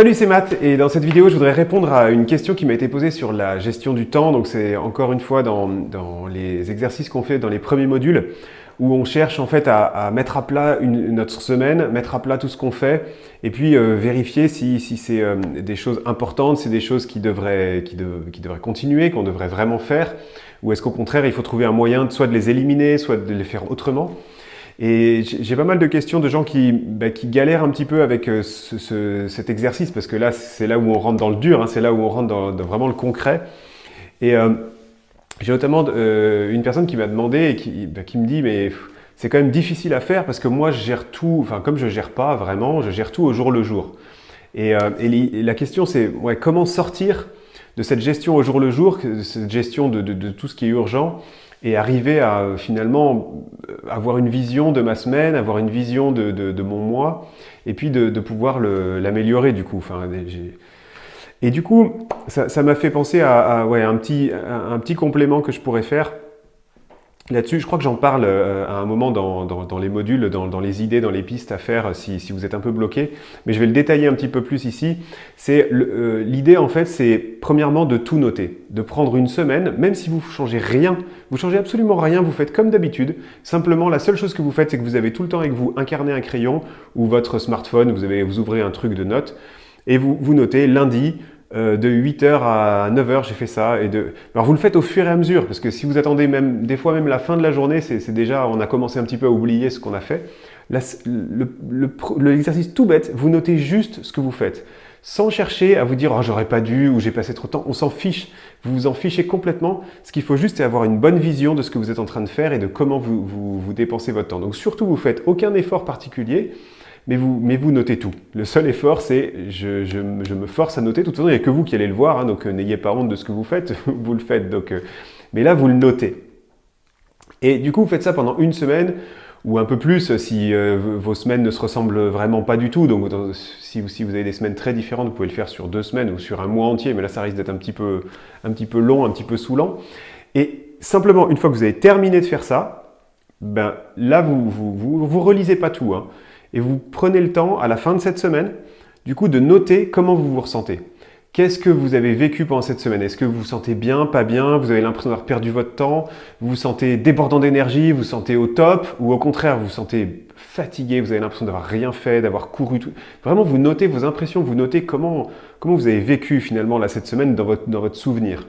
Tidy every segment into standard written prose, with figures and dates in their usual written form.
Salut, c'est Matt et dans cette vidéo, je voudrais répondre à une question qui m'a été posée sur la gestion du temps. Donc c'est encore une fois dans les exercices qu'on fait dans les premiers modules où on cherche en fait à mettre à plat notre semaine, mettre à plat tout ce qu'on fait et puis vérifier si c'est des choses importantes, c'est des choses qui devraient continuer, qu'on devrait vraiment faire, ou est-ce qu'au contraire il faut trouver un moyen soit de les éliminer, soit de les faire autrement. Et j'ai pas mal de questions de gens qui galèrent un petit peu avec cet exercice, parce que là, c'est là où on rentre dans le dur, hein, c'est là où on rentre dans vraiment le concret. Et j'ai notamment une personne qui m'a demandé et qui me dit, mais c'est quand même difficile à faire parce que moi, je gère tout, enfin comme je gère pas vraiment, je gère tout au jour le jour. Et la question, c'est comment sortir de cette gestion au jour le jour, cette gestion de tout ce qui est urgent, et arriver à finalement avoir une vision de ma semaine, avoir une vision de mon mois, et puis de pouvoir l'améliorer du coup. Et du coup, ça m'a fait penser à un petit complément que je pourrais faire là-dessus. Je crois que j'en parle à un moment dans les modules, dans les idées, dans les pistes à faire si vous êtes un peu bloqué. Mais je vais le détailler un petit peu plus ici. L'idée en fait, c'est premièrement de tout noter. De prendre une semaine, même si vous changez rien, vous changez absolument rien, vous faites comme d'habitude. Simplement, la seule chose que vous faites, c'est que vous avez tout le temps avec vous un carnet, un crayon ou votre smartphone, vous ouvrez un truc de notes et vous notez lundi, de 8h à 9h, j'ai fait ça. Alors vous le faites au fur et à mesure, parce que si vous attendez des fois même la fin de la journée, c'est déjà, on a commencé un petit peu à oublier ce qu'on a fait. L'exercice tout bête, vous notez juste ce que vous faites, sans chercher à vous dire « oh, j'aurais pas dû » ou « j'ai passé trop de temps ». On s'en fiche, vous vous en fichez complètement. Ce qu'il faut juste, c'est avoir une bonne vision de ce que vous êtes en train de faire et de comment vous dépensez votre temps. Donc surtout, vous faites aucun effort particulier. Mais vous notez tout. Le seul effort, c'est je me force à noter. De toute façon, il n'y a que vous qui allez le voir, hein, donc n'ayez pas honte de ce que vous faites, vous le faites. Mais là, vous le notez. Et du coup, vous faites ça pendant une semaine ou un peu plus si vos semaines ne se ressemblent vraiment pas du tout. Donc, si vous avez des semaines très différentes, vous pouvez le faire sur 2 semaines ou sur un mois entier. Mais là, ça risque d'être un petit peu long, un petit peu saoulant. Et simplement, une fois que vous avez terminé de faire ça, là, vous relisez pas tout, hein. Et vous prenez le temps, à la fin de cette semaine, du coup, de noter comment vous vous ressentez. Qu'est-ce que vous avez vécu pendant cette semaine? Est-ce que vous vous sentez bien, pas bien? Vous avez l'impression d'avoir perdu votre temps? Vous vous sentez débordant d'énergie? Vous vous sentez au top? Ou au contraire, vous vous sentez fatigué? Vous avez l'impression d'avoir rien fait, d'avoir couru tout? Vraiment, vous notez vos impressions, vous notez comment vous avez vécu finalement là, cette semaine dans votre souvenir.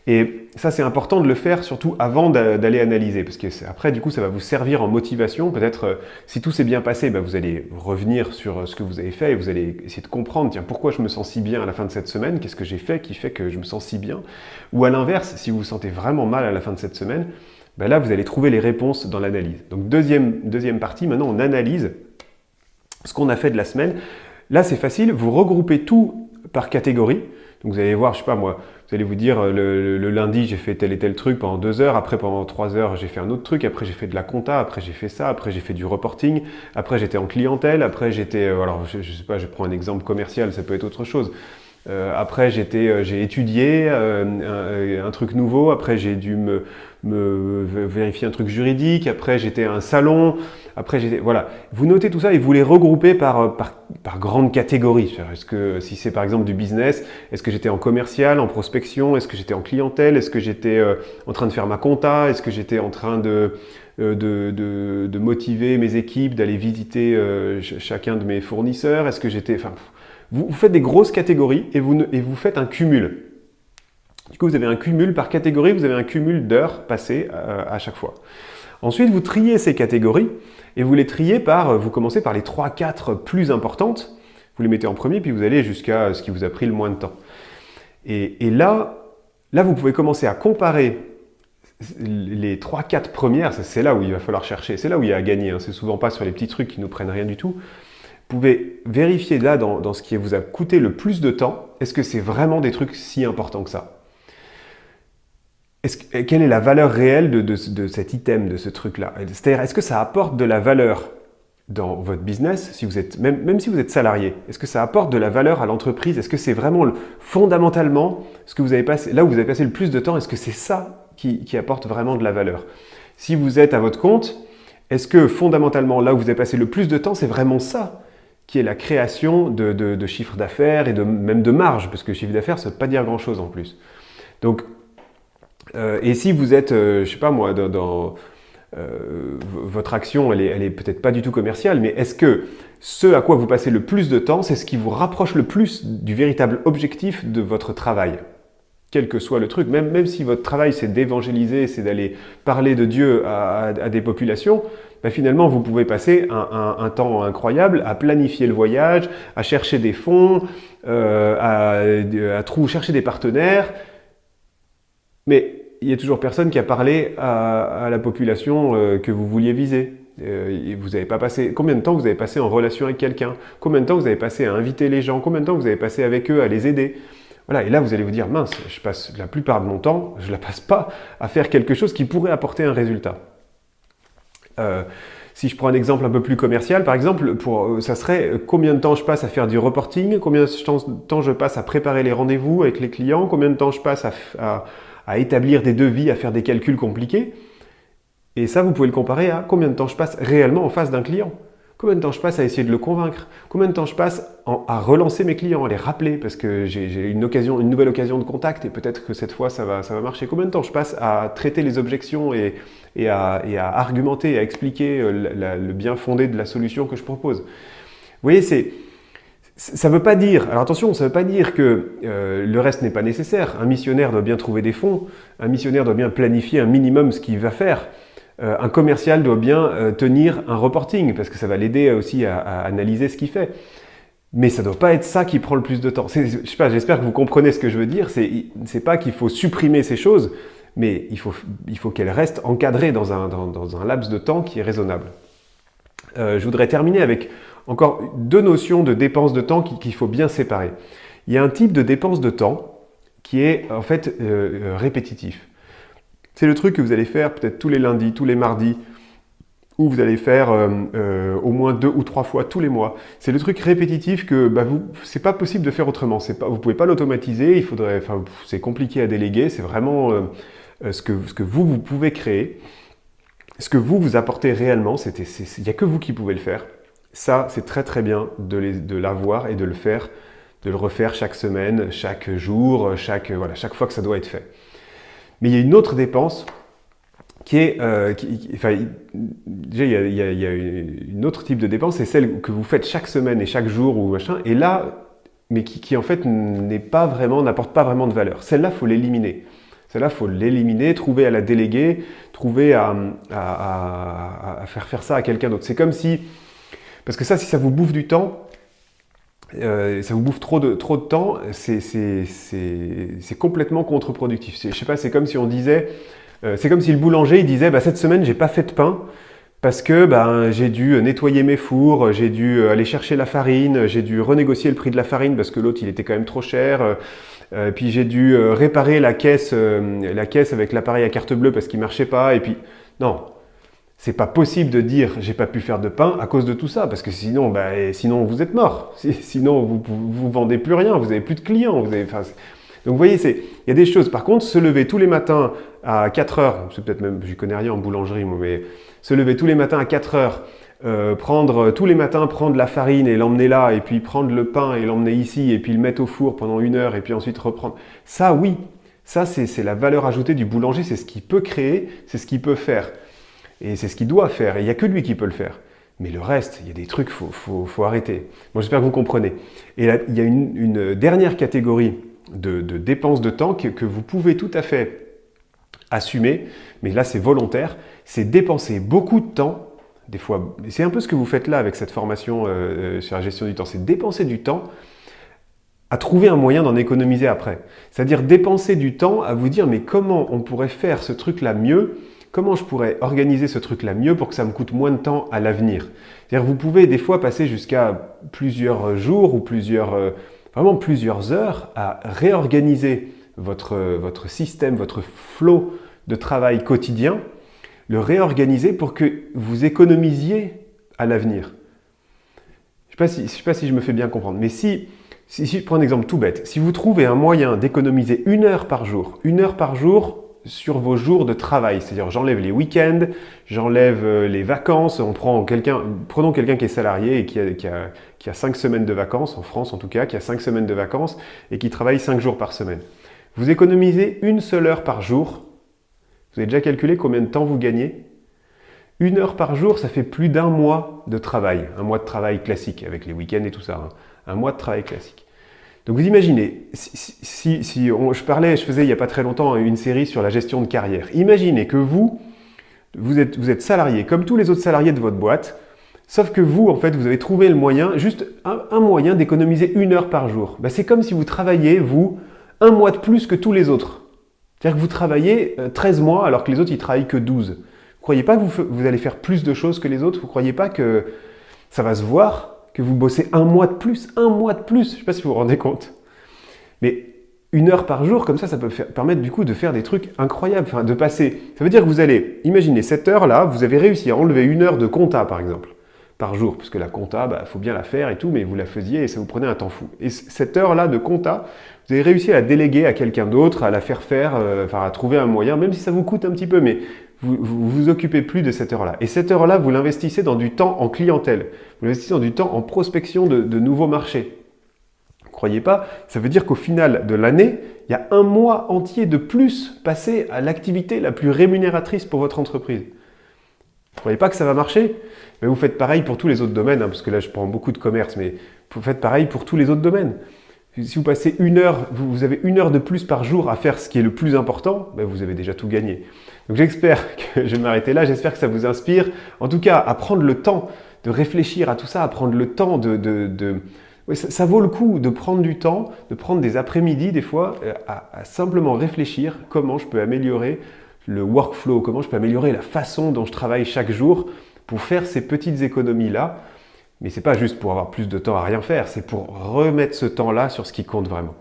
Et ça, c'est important de le faire surtout avant d'aller analyser, parce que après, du coup, ça va vous servir en motivation. Peut-être, si tout s'est bien passé, vous allez revenir sur ce que vous avez fait et vous allez essayer de comprendre, tiens, pourquoi je me sens si bien à la fin de cette semaine? Qu'est-ce que j'ai fait qui fait que je me sens si bien? Ou à l'inverse, si vous vous sentez vraiment mal à la fin de cette semaine, là, vous allez trouver les réponses dans l'analyse. Donc, deuxième partie, maintenant, on analyse ce qu'on a fait de la semaine. Là, c'est facile, vous regroupez tout par catégorie. Donc vous allez voir, je sais pas moi, vous allez vous dire le lundi j'ai fait tel et tel truc pendant 2 heures, après pendant 3 heures j'ai fait un autre truc, après j'ai fait de la compta, après j'ai fait ça, après j'ai fait du reporting, après j'étais en clientèle, après j'étais, alors je sais pas, je prends un exemple commercial, ça peut être autre chose. Après j'ai étudié un truc nouveau, après j'ai dû me vérifier un truc juridique, après j'étais à un salon, après j'étais... Voilà, vous notez tout ça et vous les regroupez par grande catégorie. Est-ce que si c'est par exemple du business, est-ce que j'étais en commercial, en prospection, est-ce que j'étais en clientèle, est-ce que j'étais en train de faire ma compta, est-ce que j'étais en train de motiver mes équipes, d'aller visiter chacun de mes fournisseurs, est-ce que j'étais... Enfin, vous faites des grosses catégories et vous faites un cumul. Du coup, vous avez un cumul par catégorie, vous avez un cumul d'heures passées à chaque fois. Ensuite, vous triez ces catégories et vous les triez vous commencez par les 3-4 plus importantes, vous les mettez en premier, puis vous allez jusqu'à ce qui vous a pris le moins de temps. Et là, vous pouvez commencer à comparer les 3-4 premières, c'est là où il va falloir chercher, c'est là où il y a à gagner, hein. C'est souvent pas sur les petits trucs qui nous prennent rien du tout. Vous pouvez vérifier là, dans ce qui vous a coûté le plus de temps, est-ce que c'est vraiment des trucs si importants que ça? Quelle est la valeur réelle de cet item, de ce truc-là? C'est-à-dire, est-ce que ça apporte de la valeur dans votre business, si vous êtes, même si vous êtes salarié? Est-ce que ça apporte de la valeur à l'entreprise? Est-ce que c'est vraiment fondamentalement ce que vous avez passé, là où vous avez passé le plus de temps, est-ce que c'est ça qui apporte vraiment de la valeur? Si vous êtes à votre compte, est-ce que fondamentalement, là où vous avez passé le plus de temps, c'est vraiment ça qui est la création de chiffre d'affaires et même de marge, parce que chiffre d'affaires, ça ne veut pas dire grand-chose en plus. Donc, et si vous êtes, je ne sais pas moi, votre action, elle est peut-être pas du tout commerciale, mais est-ce que ce à quoi vous passez le plus de temps, c'est ce qui vous rapproche le plus du véritable objectif de votre travail? Quel que soit le truc, même si votre travail c'est d'évangéliser, c'est d'aller parler de Dieu à des populations, ben finalement vous pouvez passer un temps incroyable à planifier le voyage, à chercher des fonds, chercher des partenaires, mais il n'y a toujours personne qui a parlé à la population que vous vouliez viser. Vous avez pas passé, combien de temps vous avez passé en relation avec quelqu'un? Combien de temps vous avez passé à inviter les gens? Combien de temps vous avez passé avec eux à les aider? Voilà, et là vous allez vous dire, mince, je passe la plupart de mon temps, je ne la passe pas à faire quelque chose qui pourrait apporter un résultat. Si je prends un exemple un peu plus commercial, par exemple, ça serait combien de temps je passe à faire du reporting, combien de temps je passe à préparer les rendez-vous avec les clients, combien de temps je passe à établir des devis, à faire des calculs compliqués. Et ça, vous pouvez le comparer à combien de temps je passe réellement en face d'un client. Combien de temps je passe à essayer de le convaincre? Combien de temps je passe à relancer mes clients, à les rappeler parce que j'ai une nouvelle occasion de contact et peut-être que cette fois ça va marcher? Combien de temps je passe à traiter les objections et à argumenter, à expliquer le bien fondé de la solution que je propose? Vous voyez, ça ne veut pas dire, alors attention, ça ne veut pas dire que le reste n'est pas nécessaire. Un missionnaire doit bien trouver des fonds, un missionnaire doit bien planifier un minimum ce qu'il va faire. Un commercial doit bien tenir un reporting parce que ça va l'aider aussi à analyser ce qu'il fait. Mais ça ne doit pas être ça qui prend le plus de temps. Je sais pas, j'espère que vous comprenez ce que je veux dire. C'est pas qu'il faut supprimer ces choses, mais il faut qu'elles restent encadrées dans un laps de temps qui est raisonnable. Je voudrais terminer avec encore deux notions de dépenses de temps qu'il faut bien séparer. Il y a un type de dépense de temps qui est en fait répétitif. C'est le truc que vous allez faire peut-être tous les lundis, tous les mardis, ou vous allez faire au moins 2 ou 3 fois tous les mois. C'est le truc répétitif que c'est pas possible de faire autrement. Vous pouvez pas l'automatiser, c'est compliqué à déléguer, c'est vraiment ce que vous pouvez créer. Ce que vous apportez réellement, il n'y a que vous qui pouvez le faire. Ça, c'est très très bien de l'avoir et de le faire, de le refaire chaque semaine, chaque jour, chaque fois que ça doit être fait. Mais il y a une autre dépense qui est, déjà il y a une autre type de dépense, c'est celle que vous faites chaque semaine et chaque jour ou machin, et là, mais qui en fait n'apporte pas vraiment de valeur. Celle-là, faut l'éliminer. Celle-là, faut l'éliminer, trouver à la déléguer, trouver à faire ça à quelqu'un d'autre. C'est comme si, parce que ça, si ça vous bouffe du temps, ça vous bouffe trop de temps, c'est complètement contre-productif. Je sais pas, c'est comme si on disait, c'est comme si le boulanger il disait, cette semaine j'ai pas fait de pain parce que j'ai dû nettoyer mes fours, j'ai dû aller chercher la farine, j'ai dû renégocier le prix de la farine parce que l'autre il était quand même trop cher, puis j'ai dû réparer la caisse avec l'appareil à carte bleue parce qu'il marchait pas, et puis non. C'est pas possible de dire j'ai pas pu faire de pain à cause de tout ça, parce que sinon vous êtes mort. Sinon vous vendez plus rien, vous avez plus de clients. Donc vous voyez, il y a des choses. Par contre, se lever tous les matins à 4 heures, c'est peut-être même, je connais rien en boulangerie, moi, mais se lever tous les matins à 4 heures, tous les matins prendre la farine et l'emmener là, et puis prendre le pain et l'emmener ici, et puis le mettre au four pendant 1 heure, et puis ensuite reprendre. Ça, oui, ça c'est la valeur ajoutée du boulanger, c'est ce qu'il peut créer, c'est ce qu'il peut faire. Et c'est ce qu'il doit faire, et il n'y a que lui qui peut le faire. Mais le reste, il y a des trucs, faut arrêter. Bon, j'espère que vous comprenez. Et là, il y a une dernière catégorie de dépenses de temps que vous pouvez tout à fait assumer, mais là c'est volontaire, c'est dépenser beaucoup de temps, des fois, c'est un peu ce que vous faites là avec cette formation sur la gestion du temps, c'est dépenser du temps à trouver un moyen d'en économiser après. C'est-à-dire dépenser du temps à vous dire, mais comment on pourrait faire ce truc-là mieux? Comment je pourrais organiser ce truc-là mieux pour que ça me coûte moins de temps à l'avenir? C'est-à-dire vous pouvez des fois passer jusqu'à plusieurs jours ou vraiment plusieurs heures à réorganiser votre système, votre flow de travail quotidien, le réorganiser pour que vous économisiez à l'avenir. Je ne sais pas si je me fais bien comprendre, mais si je prends un exemple tout bête, si vous trouvez un moyen d'économiser 1 heure par jour sur vos jours de travail. C'est-à-dire j'enlève les week-ends, j'enlève les vacances. Prenons quelqu'un qui est salarié et qui a 5 semaines de vacances, en France en tout cas, qui a 5 semaines de vacances et qui travaille 5 jours par semaine. Vous économisez une seule heure par jour. Vous avez déjà calculé combien de temps vous gagnez? Une heure par jour, ça fait plus d'1 mois de travail. Un mois de travail classique, avec les week-ends et tout ça. Hein. Un mois de travail classique. Donc vous imaginez, je faisais il n'y a pas très longtemps une série sur la gestion de carrière. Imaginez que vous êtes salarié, comme tous les autres salariés de votre boîte, sauf que vous, en fait, vous avez trouvé le moyen, juste un moyen d'économiser une heure par jour. Ben, c'est comme si vous travailliez, vous, 1 mois de plus que tous les autres. C'est-à-dire que vous travaillez 13 mois alors que les autres, ils travaillent que 12. Vous ne croyez pas que vous allez faire plus de choses que les autres? Vous ne croyez pas que ça va se voir, que vous bossez 1 mois de plus? 1 mois de plus! Je ne sais pas si vous vous rendez compte. Mais 1 heure par jour, comme ça peut permettre du coup de faire des trucs incroyables. Enfin, de passer. Ça veut dire que vous allez, imaginez, cette heure-là, vous avez réussi à enlever 1 heure de compta, par exemple, par jour. Parce que la compta, faut bien la faire et tout, mais vous la faisiez et ça vous prenait un temps fou. Et cette heure-là de compta, vous avez réussi à la déléguer à quelqu'un d'autre, à la faire faire, à trouver un moyen, même si ça vous coûte un petit peu, mais vous occupez plus de cette heure-là. Et cette heure-là, vous l'investissez dans du temps en clientèle. Vous l'investissez dans du temps en prospection de nouveaux marchés. Ne croyez pas, ça veut dire qu'au final de l'année, il y a 1 mois entier de plus passé à l'activité la plus rémunératrice pour votre entreprise. Vous ne croyez pas que ça va marcher? Mais vous faites pareil pour tous les autres domaines, hein, parce que là je prends beaucoup de commerce, mais vous faites pareil pour tous les autres domaines. Si vous passez 1 heure, vous avez 1 heure de plus par jour à faire ce qui est le plus important, vous avez déjà tout gagné. Donc j'espère que je vais m'arrêter là, j'espère que ça vous inspire. En tout cas, à prendre le temps de réfléchir à tout ça, à prendre le temps Oui, ça vaut le coup de prendre du temps, de prendre des après-midi des fois, à simplement réfléchir comment je peux améliorer le workflow, comment je peux améliorer la façon dont je travaille chaque jour pour faire ces petites économies-là. Mais ce n'est pas juste pour avoir plus de temps à rien faire, c'est pour remettre ce temps-là sur ce qui compte vraiment.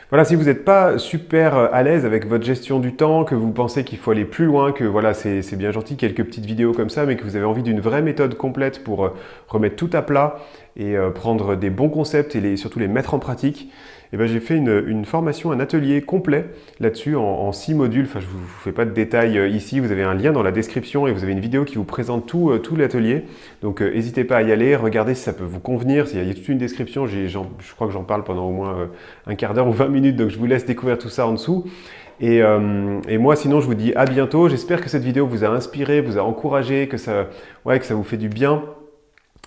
Voilà, si vous n'êtes pas super à l'aise avec votre gestion du temps, que vous pensez qu'il faut aller plus loin, que voilà, c'est bien gentil, quelques petites vidéos comme ça, mais que vous avez envie d'une vraie méthode complète pour remettre tout à plat et prendre des bons concepts et surtout les mettre en pratique, j'ai fait une formation, un atelier complet là-dessus en 6 modules. Enfin, je ne vous fais pas de détails ici, vous avez un lien dans la description et vous avez une vidéo qui vous présente tout l'atelier. Donc n'hésitez pas à y aller, regardez si ça peut vous convenir. Il y a toute une description, je crois que j'en parle pendant au moins un quart d'heure ou 20 minutes, donc je vous laisse découvrir tout ça en dessous. Et moi, sinon, je vous dis à bientôt. J'espère que cette vidéo vous a inspiré, vous a encouragé, que ça vous fait du bien.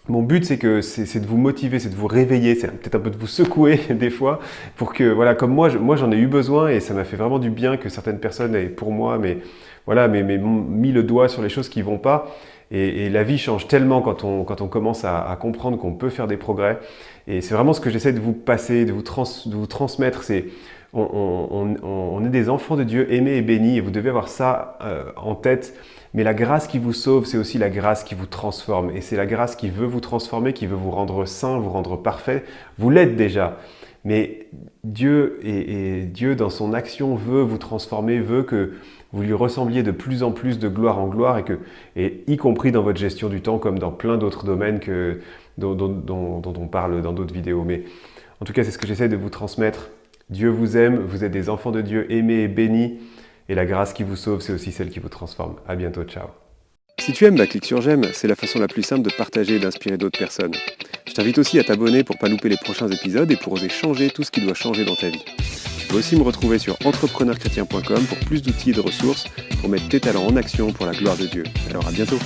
Mon but, c'est de vous motiver, c'est de vous réveiller, c'est peut-être un peu de vous secouer des fois, pour que, voilà, comme moi j'en ai eu besoin et ça m'a fait vraiment du bien que certaines personnes, et pour moi, mais mis le doigt sur les choses qui ne vont pas. Et la vie change tellement quand on commence à comprendre qu'on peut faire des progrès. Et c'est vraiment ce que j'essaie de vous passer, de vous transmettre. On est des enfants de Dieu aimés et bénis et vous devez avoir ça en tête. Mais la grâce qui vous sauve, c'est aussi la grâce qui vous transforme. Et c'est la grâce qui veut vous transformer, qui veut vous rendre saint, vous rendre parfait. Vous l'êtes déjà. Mais Dieu, Dieu, dans son action, veut vous transformer, veut que vous lui ressembliez de plus en plus de gloire en gloire, et y compris dans votre gestion du temps, comme dans plein d'autres domaines dont on parle dans d'autres vidéos. Mais en tout cas, c'est ce que j'essaie de vous transmettre. Dieu vous aime, vous êtes des enfants de Dieu aimés et bénis. Et la grâce qui vous sauve, c'est aussi celle qui vous transforme. À bientôt, ciao. Si tu aimes, clique sur j'aime, c'est la façon la plus simple de partager et d'inspirer d'autres personnes. Je t'invite aussi à t'abonner pour ne pas louper les prochains épisodes et pour oser changer tout ce qui doit changer dans ta vie. Tu peux aussi me retrouver sur entrepreneurchrétien.com pour plus d'outils et de ressources pour mettre tes talents en action pour la gloire de Dieu. Alors à bientôt.